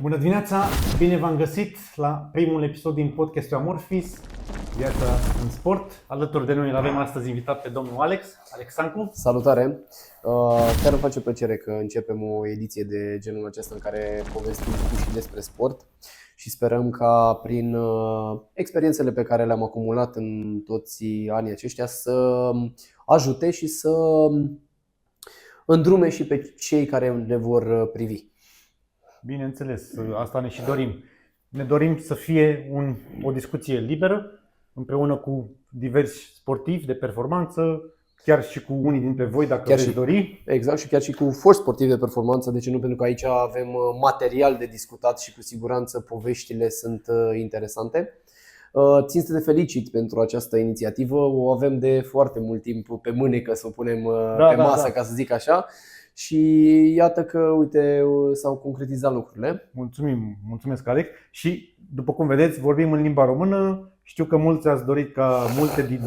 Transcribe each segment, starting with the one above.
Bună dimineața! Bine v-am găsit la primul episod din podcastul Amorphis, Viața în sport. Alături de noi îl avem astăzi invitat pe domnul Alex Sancu. Salutare! Chiar îmi face plăcere că începem o ediție de genul acesta în care povestim și despre sport și sperăm ca prin experiențele pe care le-am acumulat în toți anii aceștia să ajute și să îndrume și pe cei care le vor privi. Bineînțeles, asta ne și dorim. Ne dorim să fie o discuție liberă, împreună cu diversi sportivi de performanță, chiar și cu unii dintre voi, dacă veți dori. Exact, și chiar și cu foști sportivi de performanță, de ce nu? Pentru că aici avem material de discutat și cu siguranță poveștile sunt interesante. Țin să te felicit pentru această inițiativă, o avem de foarte mult timp pe mânecă să o punem pe masă, ca să zic așa. Și iată că, uite, s-au concretizat lucrurile. Mulțumesc, Alex. Și, după cum vedeți, vorbim în limba română. Știu că mulți ați dorit ca multe din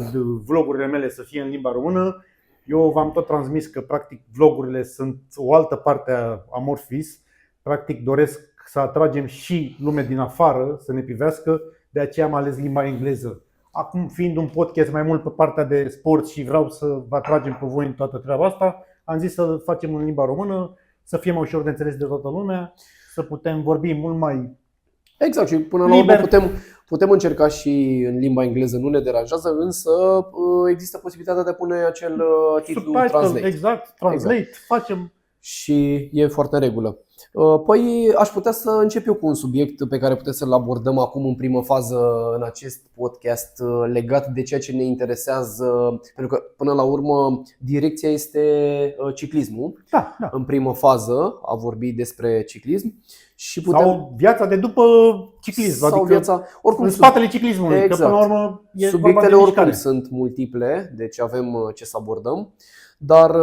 vlogurile mele să fie în limba română. Eu v-am tot transmis că, practic, vlogurile sunt o altă parte a Amorphis. Practic, doresc să atragem și lumea din afară să ne privească. De aceea am ales limba engleză. Acum, fiind un podcast mai mult pe partea de sport și vreau să vă atragem pe voi în toată treaba asta, am zis să facem în limba română, să fie mai ușor de înțeles de toată lumea, să putem vorbi mult mai exact, și până la urmă putem încerca și în limba engleză, nu ne deranjează, însă există posibilitatea de a pune acel titlu translate. Exact, translate, facem. Și e foarte în regulă. Păi aș putea să încep eu cu un subiect pe care putem să-l abordăm acum în primă fază în acest podcast, legat de ceea ce ne interesează, pentru că până la urmă direcția este ciclismul. Da. În primă fază a vorbi despre ciclism și sau viața de după ciclism, sau adică viața, oricum, în spatele ciclismului, exact. Că până la urmă e subiectele oricum sunt multiple, deci avem ce să abordăm, dar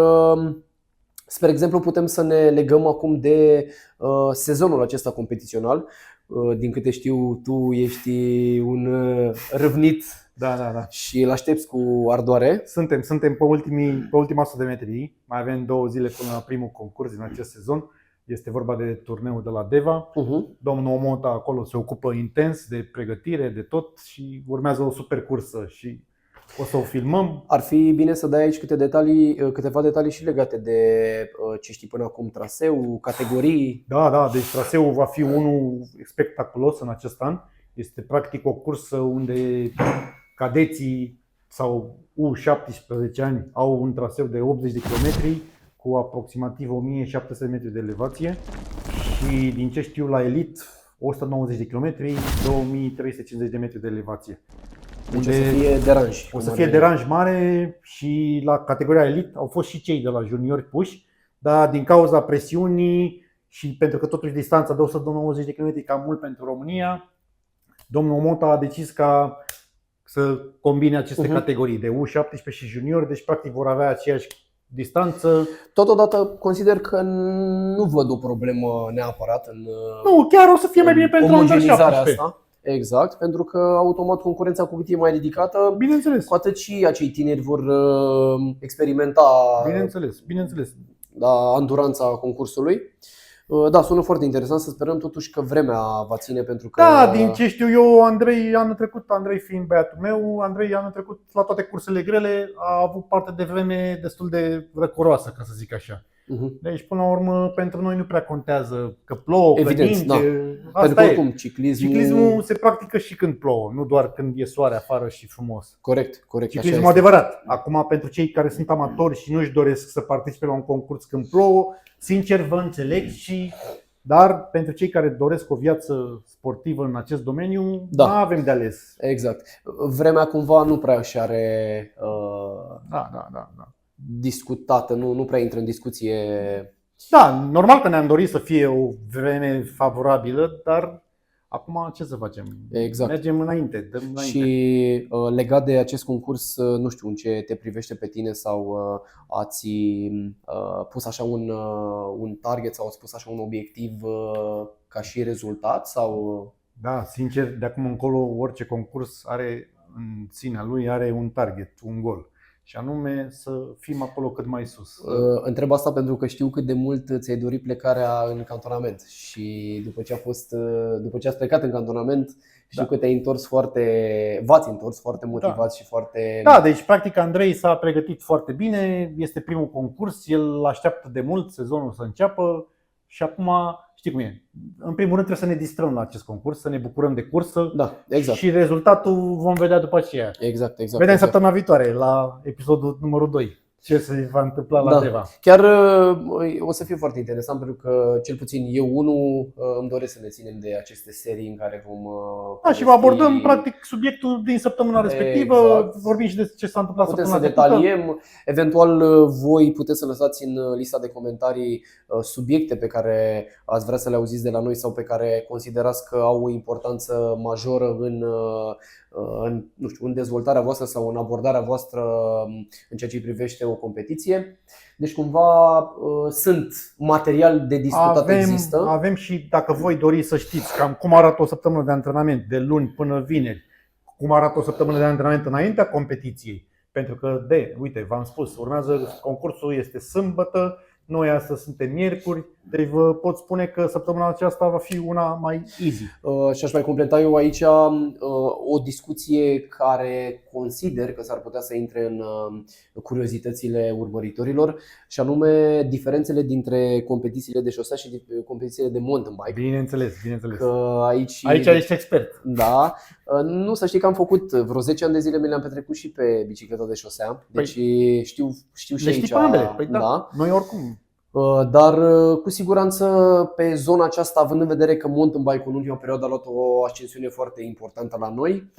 spre exemplu, putem să ne legăm acum de sezonul acesta competițional. Din câte știu, tu ești un râvnit, da. Și îl aștepți cu ardoare. Suntem pe ultima 100 de metri. Mai avem 2 zile până la primul concurs din acest sezon. Este vorba de turneul de la Deva. Domnul Omota acolo se ocupă intens de pregătire, de tot și urmează o super cursă și o să o filmăm. Ar fi bine să dai aici câteva detalii și legate de ce știi până acum, traseu, categorii. Da, deci traseul va fi unul spectaculos în acest an. Este practic o cursă unde cadeții sau U17 ani au un traseu de 80 de km cu aproximativ 1700 metri de elevație și din ce știu la elit 190 de km, 2350 de metri de elevație. Deci o să fie deranj. O să fie deranj mare și la categoria elit au fost și cei de la juniori puși, dar din cauza presiunii și pentru că totuși distanța de 190 de km e cam mult pentru România, domnul Mota a decis ca să combine aceste categorii de U17 și juniori, deci practic vor avea aceeași distanță. Totodată consider că nu văd o problemă neapărat în chiar o să fie mai bine pentru omogenizarea asta. Exact, pentru că automat concurența cu cât e mai ridicată, bineînțeles, cu atât și acei tineri vor experimenta bineînțeles. Anduranța concursului. Da, sună foarte interesant, să sperăm totuși că vremea va ține, pentru că... Da, din ce știu eu, Andrei fiind băiatul meu, Andrei anul trecut la toate cursele grele a avut parte de vreme destul de răcoroasă, ca să zic așa. Deci, până la urmă, pentru noi nu prea contează că plouă, evident, că ninge. Da. Pentru că oricum ciclismul se practică și când plouă, nu doar când e soare afară și frumos. Corect. Ciclismul adevărat. Acum, pentru cei care sunt amatori și nu-și doresc să participe la un concurs când plouă, sincer vă înțeleg dar pentru cei care doresc o viață sportivă în acest domeniu, nu avem de ales. Exact. Vremea cumva nu prea și are Da. discutată, nu prea intră în discuție. Da, normal că ne-am dorit să fie o vreme favorabilă, dar acum ce să facem? Exact. Mergem înainte, dăm înainte. Și legat de acest concurs, nu știu în ce te privește pe tine, sau ați pus așa un target sau ați pus așa un obiectiv ca și rezultat? Sau... Da, sincer, de acum încolo orice concurs are în sinea lui un target, un gol. și anume să fim acolo cât mai sus. Întreb asta pentru că știu cât de mult ți-ai dorit plecarea în cantonament și după ce ați plecat în cantonament, știu că v-ați întors foarte motivați și foarte... Da, deci practic Andrei s-a pregătit foarte bine, este primul concurs, el așteaptă de mult sezonul să înceapă și acum știi cum e. În primul rând trebuie să ne distrăm la acest concurs, să ne bucurăm de cursă. Da, exact. Și rezultatul vom vedea după aceea. Exact. Vedem săptămâna viitoare la episodul numărul 2. Ce se va întâmpla la Deva. Chiar o să fie foarte interesant pentru că cel puțin eu îmi doresc să ne ținem de aceste serii în care vom și vă abordăm practic subiectul din săptămâna respectivă, exact. Vorbim și despre ce s-a întâmplat săptămâna trecută. Putem să detaliem, eventual voi puteți să lăsați în lista de comentarii subiecte pe care ați vrea să le auziți de la noi sau pe care considerați că au o importanță majoră în dezvoltarea voastră sau în abordarea voastră în ceea ce privește o competiție. Deci cumva sunt material de discutat, există. Avem și, dacă voi doriți să știți cam cum arată o săptămână de antrenament de luni până vineri, cum arată o săptămână de antrenament înaintea competiției. Pentru că, uite, v-am spus, urmează concursul, este sâmbătă, noi astăzi suntem miercuri, deci vă pot spune că săptămâna aceasta va fi una mai easy. Și aș mai completa eu aici o discuție care consider că s-ar putea să intre în curiozitățile urmăritorilor, și anume diferențele dintre competițiile de șosea și competițiile de mountain bike. Bineînțeles. Că aici ești expert. Da. Nu, să știi că am făcut vreo 10 ani de zile, mi le-am petrecut și pe bicicleta de șosea. Deci știu și aici. Știi pe ambele. Da. Noi oricum. Dar cu siguranță pe zona aceasta, având în vedere că mountain bike-ul în ultima perioadă a luat o ascensiune foarte importantă la noi,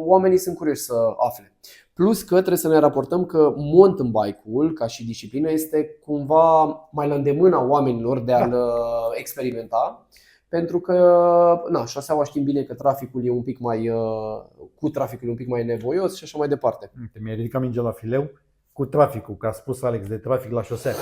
oamenii sunt curioși să afle. Plus că trebuie să ne raportăm că mountain bike-ul ca și disciplină este cumva mai la îndemâna oamenilor de a-l experimenta. Pentru că șoseaua știm bine că traficul e un pic mai nevoios și așa mai departe. Mi-a ridicat mingea la fileu cu traficul, că a spus Alex de trafic la șosea.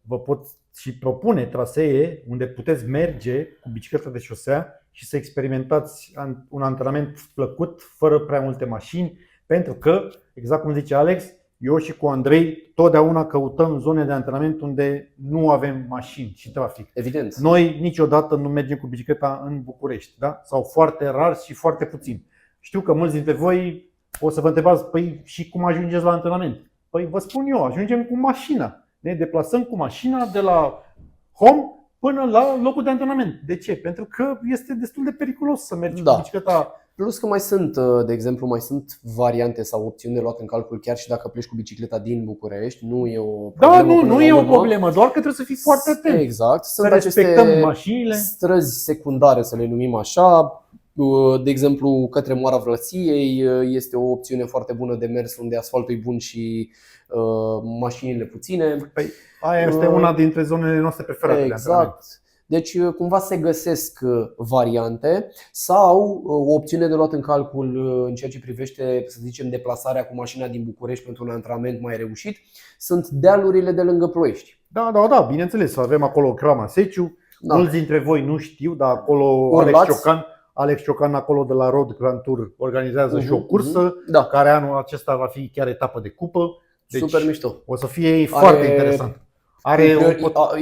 Vă pot și propune trasee unde puteți merge cu bicicleta de șosea și să experimentați un antrenament plăcut, fără prea multe mașini, pentru că, exact cum zice Alex, eu și cu Andrei totdeauna căutăm zone de antrenament unde nu avem mașini și trafic. Evident. Noi niciodată nu mergem cu bicicleta în București, da? Sau foarte rar și foarte puțin. Știu că mulți dintre voi o să vă întrebați, păi și cum ajungeți la antrenament? Păi vă spun eu, ajungem cu mașina. Ne deplasăm cu mașina de la home până la locul de antrenament. De ce? Pentru că este destul de periculos să mergi cu bicicleta. Plus că de exemplu, sunt variante sau opțiuni de luat în calcul chiar și dacă pleci cu bicicleta din București. Nu e o problemă. Nu e o problemă, doar că trebuie să fii foarte atent. Exact. Sunt respectăm mașinile. Străzi secundare, să le numim așa. De exemplu, către Moara Vlăției este o opțiune foarte bună de mers unde asfaltul e bun și mașinile puține. Păi, aia este una dintre zonele noastre preferate. Exact. Deci cumva se găsesc variante sau o opțiune de luat în calcul în ceea ce privește, să zicem, deplasarea cu mașina din București pentru un antrenament mai reușit. Sunt dealurile de lângă Ploiești. Da, bineînțeles. Avem acolo Crama Seciu. Mulți dintre voi nu știu, dar acolo Alex Ciocan acolo de la Road Grand Tour organizează și o cursă care anul acesta va fi chiar etapă de cupă. Deci super mișto. O să fie foarte interesant.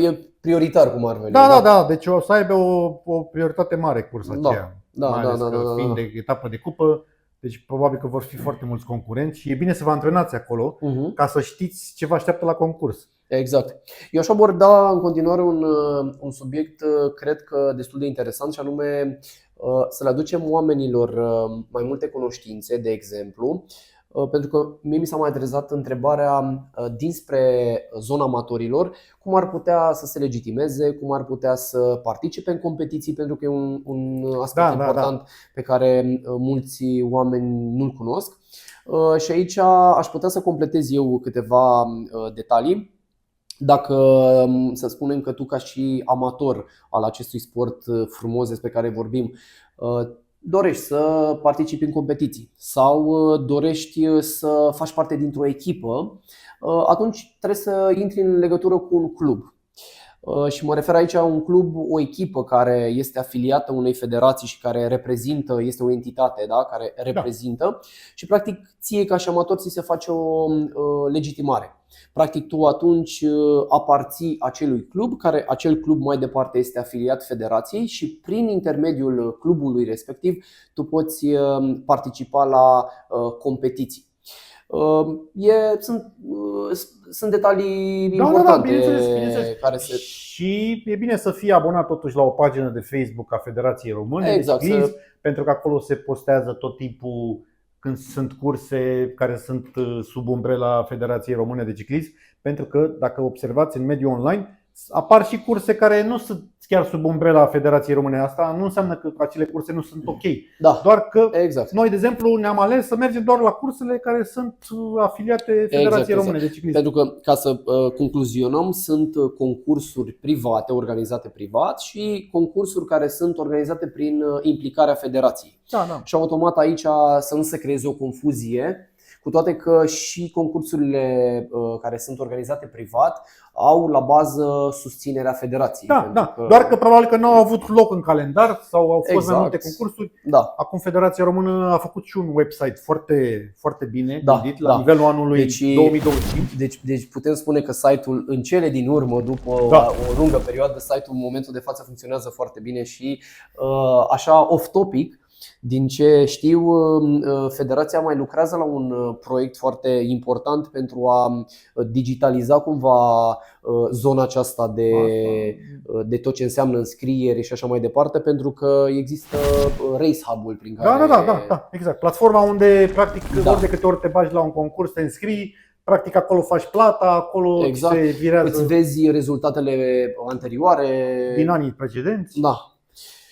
E prioritar cum ar veni. Da, deci o să aibă o prioritate mare cursa aceea. Fiind de etapă de cupă, deci probabil că vor fi foarte mulți concurenți și e bine să vă antrenați acolo ca să știți ce vă așteaptă la concurs. Exact. Eu aș aborda în continuare un subiect, cred că destul de interesant, și anume să le aducem oamenilor mai multe cunoștințe, de exemplu, pentru că mie mi s-a mai adresat întrebarea dinspre zona amatorilor, cum ar putea să se legitimeze, cum ar putea să participe în competiții, pentru că e un aspect important pe care mulți oameni nu-l cunosc. Și aici aș putea să completez eu câteva detalii. Dacă să spunem că tu, ca și amator al acestui sport frumos despre care vorbim, dorești să participi în competiții sau dorești să faci parte dintr-o echipă, atunci trebuie să intri în legătură cu un club. Și mă refer aici la un club, o echipă care este afiliată unei federații și care reprezintă, este o entitate, da, care reprezintă și practic ție ca și amator ți se face o legitimare. Practic tu atunci aparții acelui club, care acel club mai departe este afiliat federației și prin intermediul clubului respectiv tu poți participa la competiții. Sunt detalii importante bineînțeles. care se... Și e bine să fii abonat totuși la o pagină de Facebook a Federației Române de Ciclism, pentru că acolo se postează tot timpul când sunt curse care sunt sub umbrela Federației Române de Ciclism, pentru că dacă observați în mediul online apar și curse care nu sunt chiar sub umbrela Federației Române. Asta nu înseamnă că acele curse nu sunt ok. Da, doar că exact. Noi, de exemplu, ne-am ales să mergem doar la cursele care sunt afiliate Federației Române de Ciclism. Pentru că, ca să concluzionăm, sunt concursuri private, organizate privat și concursuri care sunt organizate prin implicarea federației. Da. Și automat aici să nu se creeze o confuzie, cu toate că și concursurile care sunt organizate privat au la bază susținerea federației. Da. Doar că probabil că nu au avut loc în calendar sau au fost mai multe concursuri. Da. Acum Federația Română a făcut și un website foarte, foarte bine gândit la nivelul anului 2025. Deci putem spune că site-ul în cele din urmă, după o lungă perioadă, site-ul în momentul de față funcționează foarte bine și așa off-topic. Din ce știu, Federația mai lucrează la un proiect foarte important pentru a digitaliza cumva zona aceasta de tot ce înseamnă înscriere și așa mai departe, pentru că există Race Hub-ul prin care... Da, exact. Platforma unde practic ori de câte ori te bagi la un concurs, te înscrii, practic acolo faci plata, acolo se virează. Îți vezi rezultatele anterioare din anii precedenți. Da.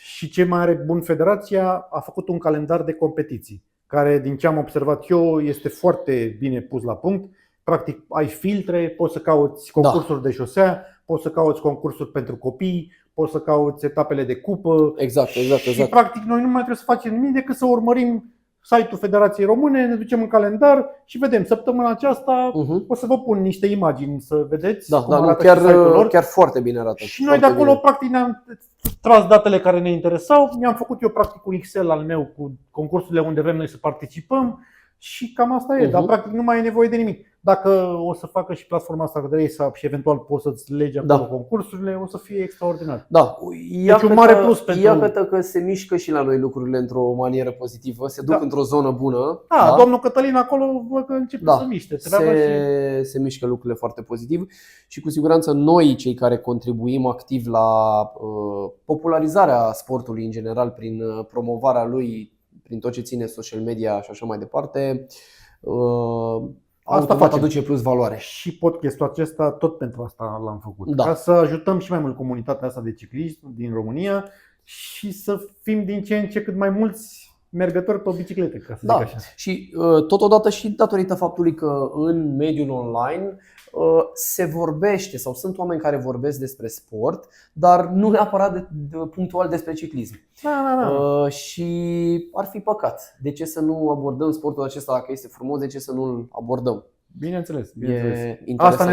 Și ce mai are bun Federația, a făcut un calendar de competiții, care, din ce am observat eu, este foarte bine pus la punct. Practic ai filtre, poți să cauți concursuri de șosea, poți să cauți concursuri pentru copii, poți să cauți etapele de cupă. Exact. Și practic noi nu mai trebuie să facem nimic decât să urmărim site-ul Federației Române, ne ducem în calendar și vedem. Săptămâna aceasta o să vă pun niște imagini să vedeți cum arată site-ul lor. Chiar foarte bine arată. Și noi de acolo practic ne-am tras datele care ne interesau, mi-am făcut eu practic un Excel al meu cu concursurile unde vrem noi să participăm și cam asta e, dar practic nu mai e nevoie de nimic. Dacă o să facă și platforma asta de Race Hub și eventual poți să-ți legi acolo concursurile, o să fie extraordinar. Da, deci un mare plus pentru... Iată că se mișcă și la noi lucrurile într-o manieră pozitivă, se duc într-o zonă bună. Domnul Cătălin acolo văd că începe să miște. Se mișcă lucrurile foarte pozitiv și cu siguranță noi, cei care contribuim activ la popularizarea sportului în general prin promovarea lui, prin tot ce ține social media și așa mai departe, asta aduce plus valoare. Și podcastul acesta tot pentru asta l-am făcut. Ca să ajutăm și mai mult comunitatea asta de ciclism din România și să fim din ce în ce cât mai mulți mergători pe biciclete, ca să zic așa. Și totodată și datorită faptului că în mediul online se vorbește sau sunt oameni care vorbesc despre sport, dar nu neapărat punctual despre ciclism. Și ar fi păcat. De ce să nu abordăm sportul acesta dacă este frumos? De ce să nu-l abordăm? Bineînțeles. Asta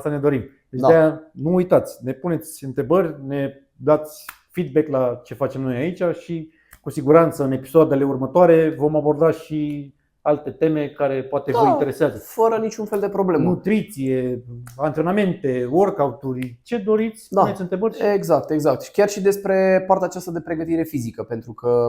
ne dorim. Deci de-aia nu uitați, ne puneți întrebări, ne dați feedback la ce facem noi aici și cu siguranță în episoadele următoare vom aborda și alte teme care poate vă interesează. Fără niciun fel de problemă. Nutriție, antrenamente, workout-uri, ce doriți, puneți întrebări. Exact. Și chiar și despre partea aceasta de pregătire fizică, pentru că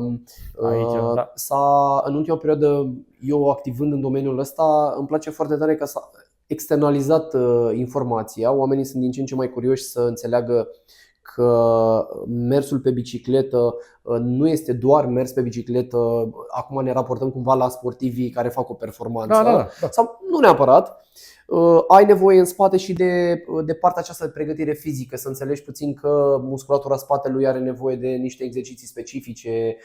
în ultima perioadă, eu activând în domeniul ăsta, îmi place foarte tare că s-a externalizat informația. Oamenii sunt din ce în ce mai curioși să înțeleagă că mersul pe bicicletă nu este doar mers pe bicicletă. Acum ne raportăm cumva la sportivii care fac o performanță sau nu neapărat. Ai nevoie în spate și de partea aceasta de pregătire fizică, să înțelegi puțin că musculatura spatelui are nevoie de niște exerciții specifice.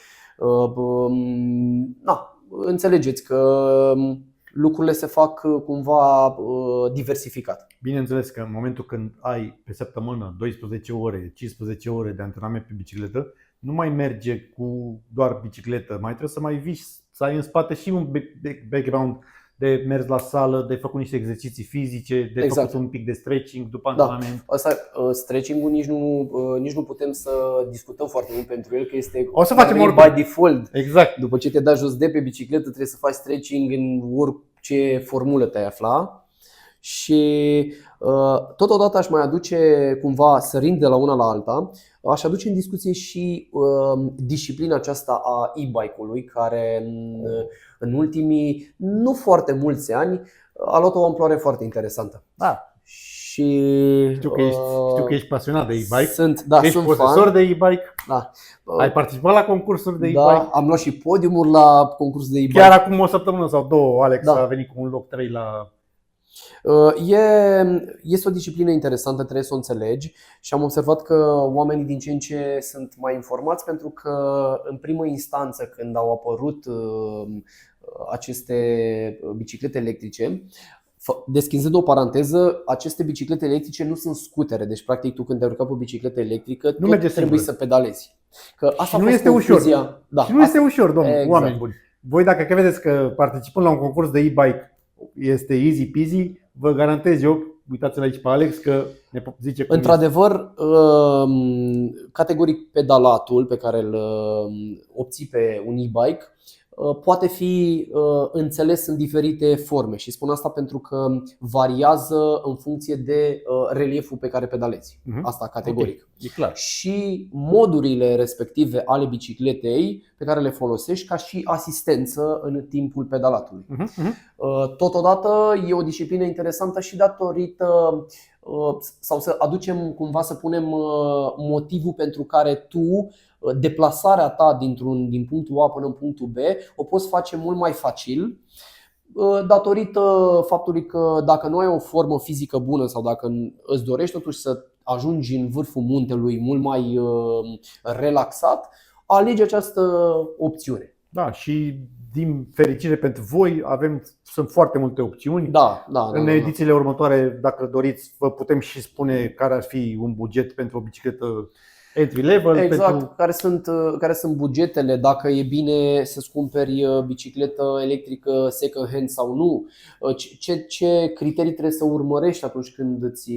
Înțelegeți că lucrurile se fac cumva diversificat. Bineînțeles că în momentul când ai pe săptămână 12 ore, 15 ore de antrenament pe bicicletă, nu mai merge cu doar bicicletă, mai trebuie să mai vii, să ai în spate și un background de mers la sală, de făcut niște exerciții fizice, de Exact. făcut un pic de stretching după Da. antrenament. Asta, stretching-ul nici nu putem să discutăm foarte mult pentru el, că este O să facem by default. Exact. După ce te dai jos de pe bicicletă, trebuie să faci stretching în orice formulă te-ai afla. Și totodată aș mai aduce, cumva sărind de la una la alta, aș aduce în discuție și disciplina aceasta a e-bike-ului, care în ultimii nu foarte mulți ani a luat o amploare foarte interesantă. Da. Și Știu că ești pasionat de e-bike. Sunt posesor fan. de e-bike. Da. Ai participat la concursuri de Da, e-bike. am luat și podiumuri la concursul de e-bike. Chiar acum o săptămână sau două, Alex Da. a venit cu un loc 3 la... Este o disciplină interesantă, trebuie să o înțelegi și am observat că oamenii din ce în ce sunt mai informați, pentru că în primă instanță, când au apărut aceste biciclete electrice, deschizând o paranteză, aceste biciclete electrice nu sunt scutere, deci practic tu când te urcă pe o bicicletă electrică Nu merge trebuie singur. să pedalezi. Că asta Și a nu fost este ușor. confuzia. Da, Și nu este ușor, domnule, Exact. oameni buni. Voi dacă credeți că participând la un concurs de e-bike este easy peasy, vă garantez eu, uitați-l aici pe Alex, că ne zice cum Într-adevăr, categoric pedalatul pe care îl obții pe un e-bike poate fi înțeles în diferite forme și spun asta pentru că variază în funcție de relieful pe care pedalezi. Asta categoric. Okay. E clar. Și modurile respective ale bicicletei pe care le folosești ca și asistență în timpul pedalatului. Totodată e o disciplină interesantă și datorită, sau să aducem cumva, să punem motivul pentru care tu deplasarea ta din punctul A până în punctul B o poți face mult mai facil, datorită faptului că dacă nu ai o formă fizică bună sau dacă îți dorești totuși să ajungi în vârful muntelui mult mai relaxat, alegi această opțiune. Da, și din fericire pentru voi sunt foarte multe opțiuni. Da. În edițiile următoare, dacă doriți, vă putem și spune care ar fi un buget pentru o bicicletă entry level. Exact, pentru... care sunt bugetele, dacă e bine să-ți cumperi bicicletă electrică second hand sau nu, ce criterii trebuie să urmărești atunci când îți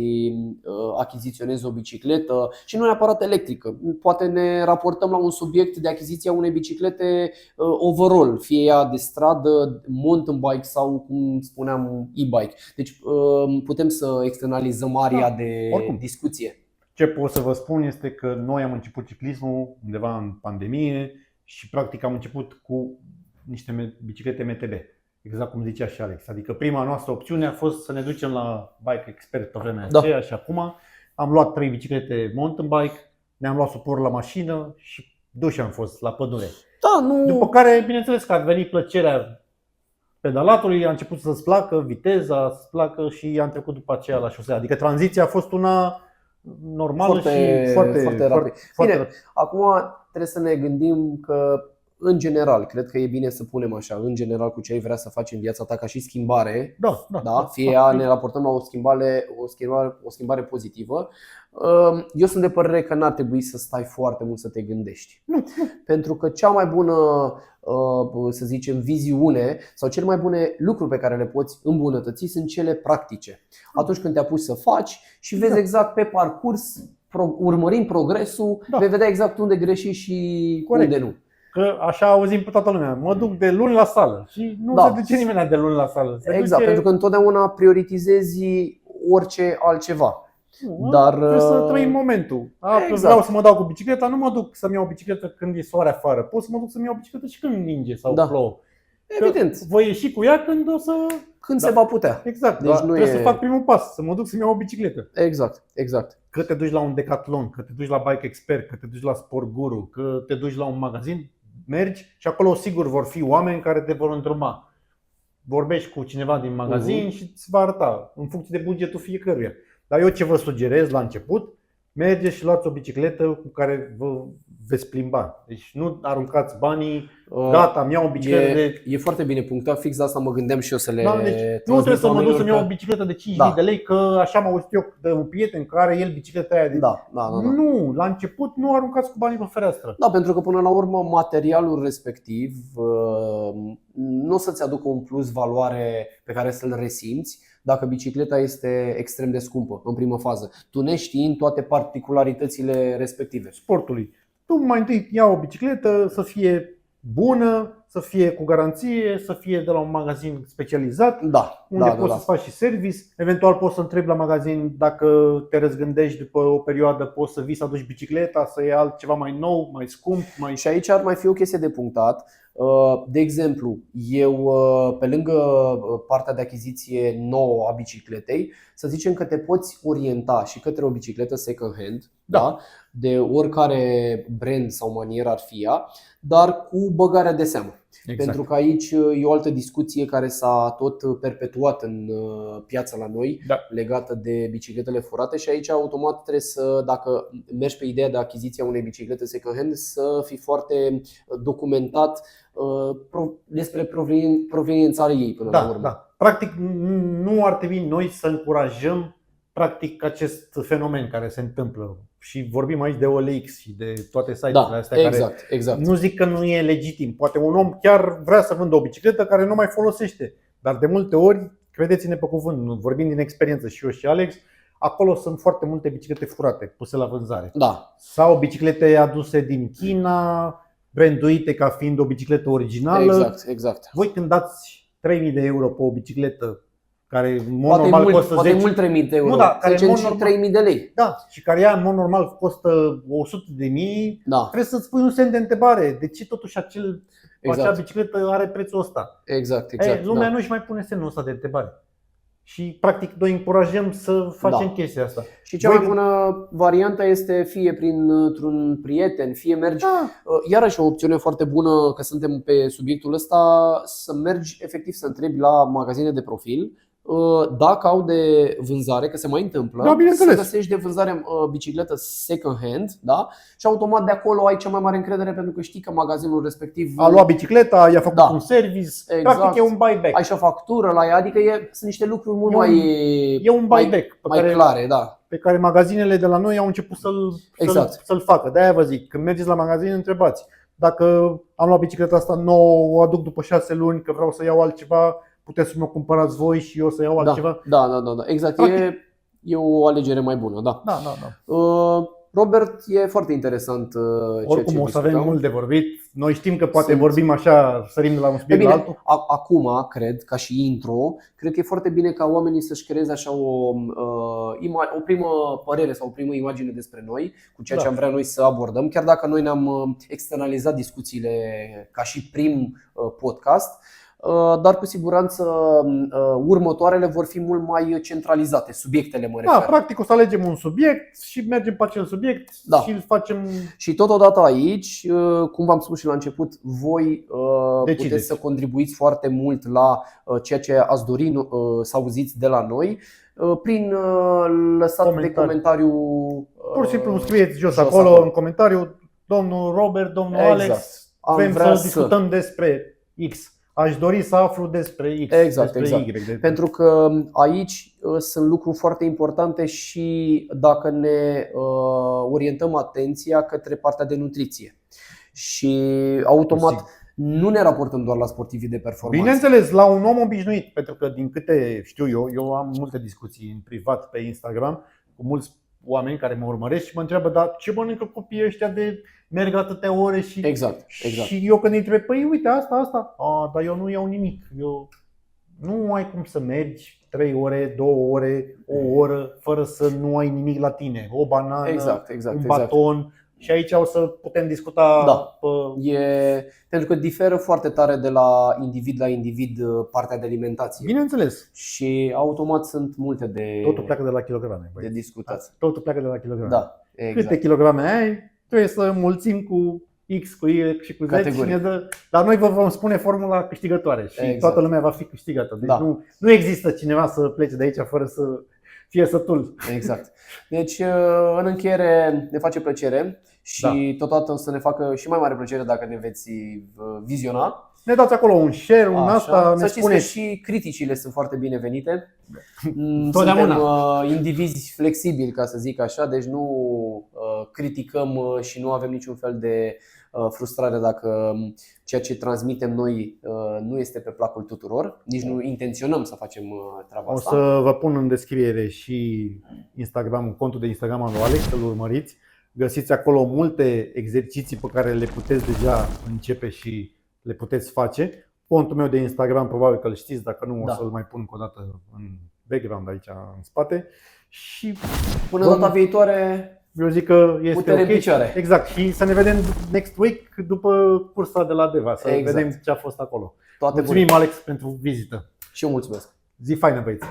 achiziționezi o bicicletă și nu neapărat electrică. Poate ne raportăm la un subiect de achiziția unei biciclete overall, fie ea de stradă, mountain bike sau, cum spuneam, e-bike. Deci putem să externalizăm area de discuție. Ce pot să vă spun este că noi am început ciclismul undeva în pandemie și practic am început cu niște biciclete MTB, exact cum zicea și Alex. Adică prima noastră opțiune a fost să ne ducem la Bike Expert pe vremea aceea și acum am luat 3 biciclete mountain bike, ne-am luat suport la mașină și duși am fost la pădure. După care, bineînțeles că a venit plăcerea pedalatului, a început să-ți placă viteza, să-ți placă și am trecut după aceea la șosea. Adică tranziția a fost una normală și foarte rapid. Bine, acum trebuie să ne gândim că, în general, cred că e bine să punem așa, în general, cu ce ai vrea să faci în viața ta ca și schimbare. Fie ne raportăm la o schimbare pozitivă. Eu sunt de părere că n-ar trebui să stai foarte mult să te gândești. Pentru că cea mai bună, să zicem, viziune sau cele mai bune lucruri pe care le poți îmbunătăți sunt cele practice. Atunci când te apuci să faci și vezi exact pe parcurs, urmărind progresul, vei vedea exact unde greșești și unde nu. Că așa auzim pe toată lumea, mă duc de luni la sală și nu se duce nimeni de luni la sală. Pentru că întotdeauna prioritizezi orice altceva. Dar trebuie să trăim momentul. Vreau să mă dau cu bicicleta, nu mă duc să-mi iau o bicicletă când e soare afară. Pot să mă duc să-mi iau o bicicletă și când ninge sau plouă. Evident. Voi ieși cu ea când se va putea. Exact. Deci trebuie să fac primul pas, să mă duc să-mi iau o bicicletă. Exact. Că te duci la un Decathlon, că te duci la Bike Expert, că te duci la Sport Guru, că te duci la un magazin, mergi și acolo sigur vor fi oameni care te vor îndruma. Vorbești cu cineva din magazin și îți va arăta în funcție de bugetul fiecăruia. Dar eu ce vă sugerez la început mergeți și luați o bicicletă cu care vă veți plimba. Deci nu aruncați banii, gata, îmi iau o bicicletă E foarte bine punctat, fix de asta mă gândeam și eu să le deci nu trebuie să mă duc să-mi iau o bicicletă de 5.000 de lei, că așa m-am auzit eu de un prieten care are el bicicleta aia de... Da. Nu, la început nu aruncați cu banii pe fereastră. Da, pentru că până la urmă materialul respectiv nu o să-ți aducă un plus valoare pe care să-l resimți dacă bicicleta este extrem de scumpă în primă fază, tu neștiind toate particularitățile respective. Sportului. Tu mai întâi ia o bicicletă să fie bună, să fie cu garanție, să fie de la un magazin specializat, unde poți să faci și service. Eventual poți să întrebi la magazin dacă te răzgândești după o perioadă, poți să vii să aduci bicicleta, să iei altceva mai nou, mai scump. Și aici ar mai fi o chestie de punctat. De exemplu, eu pe lângă partea de achiziție nouă a bicicletei, să zicem că te poți orienta și către o bicicletă second hand, da? De oricare brand sau manieră ar fi ea, dar cu băgarea de seamă. Exact. Pentru că aici e o altă discuție care s-a tot perpetuat în piața la noi, legată de bicicletele furate, și aici automat trebuie să, dacă mergi pe ideea de achiziția unei biciclete second hand, să fii foarte documentat despre proveniența ei până la urmă. Da. Practic nu ar trebui noi să încurajăm practic acest fenomen care se întâmplă. Și vorbim aici de OLX și de toate site-urile astea exact. Nu zic că nu e legitim. Poate un om chiar vrea să vândă o bicicletă care nu mai folosește. Dar de multe ori, credeți-ne pe cuvânt, vorbim din experiență și eu și Alex, acolo sunt foarte multe biciclete furate puse la vânzare. Sau biciclete aduse din China, branduite ca fiind o bicicletă originală. Exact. Voi când dați 3.000 de euro pe o bicicletă care în mod normal costă 10, mult 3.000 de euro, nu, care și 3.000 de lei. Da, și care ea în mod normal costă 100.000, trebuie să-ți pui un semn de întrebare. De ce totuși acea bicicletă are prețul ăsta? Exact. Lumea nu își mai pune semnul ăsta de întrebare. Și practic noi încurajăm să facem chestia asta. Și cea mai bună variantă este fie printr-un prieten, fie mergi. Iarăși o opțiune foarte bună, că suntem pe subiectul ăsta, să mergi efectiv să întrebi la magazine de profil dacă au de vânzare, că se mai întâmplă, să găsești de vânzare bicicletă second hand, da? Și automat de acolo ai cea mai mare încredere, pentru că știi că magazinul respectiv a luat bicicleta, i-a făcut un service, practic e un buyback. Ai și o factură la ea, adică sunt niște lucruri mult mai un buyback mai clare, pe care magazinele de la noi au început să-l facă. De-aia vă zic, când mergeți la magazin, întrebați: dacă am luat bicicleta asta nouă, o aduc după 6 luni, că vreau să iau altceva, puteți să mă cumpărați voi și eu să iau altceva? Da. Exact, e o alegere mai bună, da. Robert, e foarte interesant. Oricum o să avem mult de vorbit. Noi știm că poate vorbim așa, sărim de la un subiect la altul. Acum, cred, ca și intro, cred că e foarte bine ca oamenii să-și creeze așa o primă părere sau o primă imagine despre noi, cu ceea ce am vrea noi să abordăm. Chiar dacă noi ne-am externalizat discuțiile ca și prim podcast, dar cu siguranță următoarele vor fi mult mai centralizate, subiectele mă refer. Practic o să alegem un subiect și mergem pe acel subiect și îl facem. Și totodată aici, cum v-am spus și la început, voi puteți să contribuiți foarte mult la ceea ce ați dori să auziți de la noi prin lăsat de comentariu. Pur și simplu scrieți jos acolo în comentariu: domnul Robert, domnul Alex, vrem să discutăm despre X. Aș dori să aflu despre X, despre Y. Pentru că aici sunt lucruri foarte importante și dacă ne orientăm atenția către partea de nutriție. Și automat nu ne raportăm doar la sportivii de performanță. Bineînțeles, la un om obișnuit, pentru că din câte știu eu am multe discuții în privat pe Instagram cu mulți oameni care mă urmăresc și mă întreabă: dar ce mănâncă copiii ăștia de merg atâtea ore? Și și eu când îi întreb: păi uite asta, dar eu nu iau nimic. Eu nu ai cum să mergi 3 ore, 2 ore, o oră fără să nu ai nimic la tine. O banană, un baton. Și aici o să putem discuta. Pentru că diferă foarte tare de la individ la individ partea de alimentație. Bineînțeles. Și automat sunt multe de Totul pleacă de la kilograme, de discutat. Totul pleacă de la kilograme. Câte kilograme ai, trebuie să mulțim cu X, cu Y și cu Z și ne dă. Dar noi vă vom spune formula câștigătoare și toată lumea va fi câștigată. Deci nu există cineva să plece de aici fără să fie sătul. Exact. Deci, în încheiere, ne face plăcere și totodată o să ne facă și mai mare plăcere dacă ne veți viziona. Ne dați acolo un share, un asta, ne să știți că spuneți. și criticile sunt foarte binevenite. Totdeauna. Suntem indivizi flexibili, ca să zic așa, deci nu criticăm și nu avem niciun fel de frustrare dacă ceea ce transmitem noi nu este pe placul tuturor. Nici nu intenționăm să facem treaba O asta. să vă pun în descriere și contul de Instagram al lui Alex, să-l urmăriți. Găsiți acolo multe exerciții pe care le puteți deja începe și le puteți face. Contul meu de Instagram probabil că îl știți, dacă nu o să-l mai pun încă o dată în background aici în spate. Și până data viitoare, eu zic că este putere în ok. picioare. Exact. Și să ne vedem next week după cursa de la Deva, să vedem ce a fost acolo. Toate Mulțumim, Alex, pentru vizită. Și eu mulțumesc. Zi faină, băieți!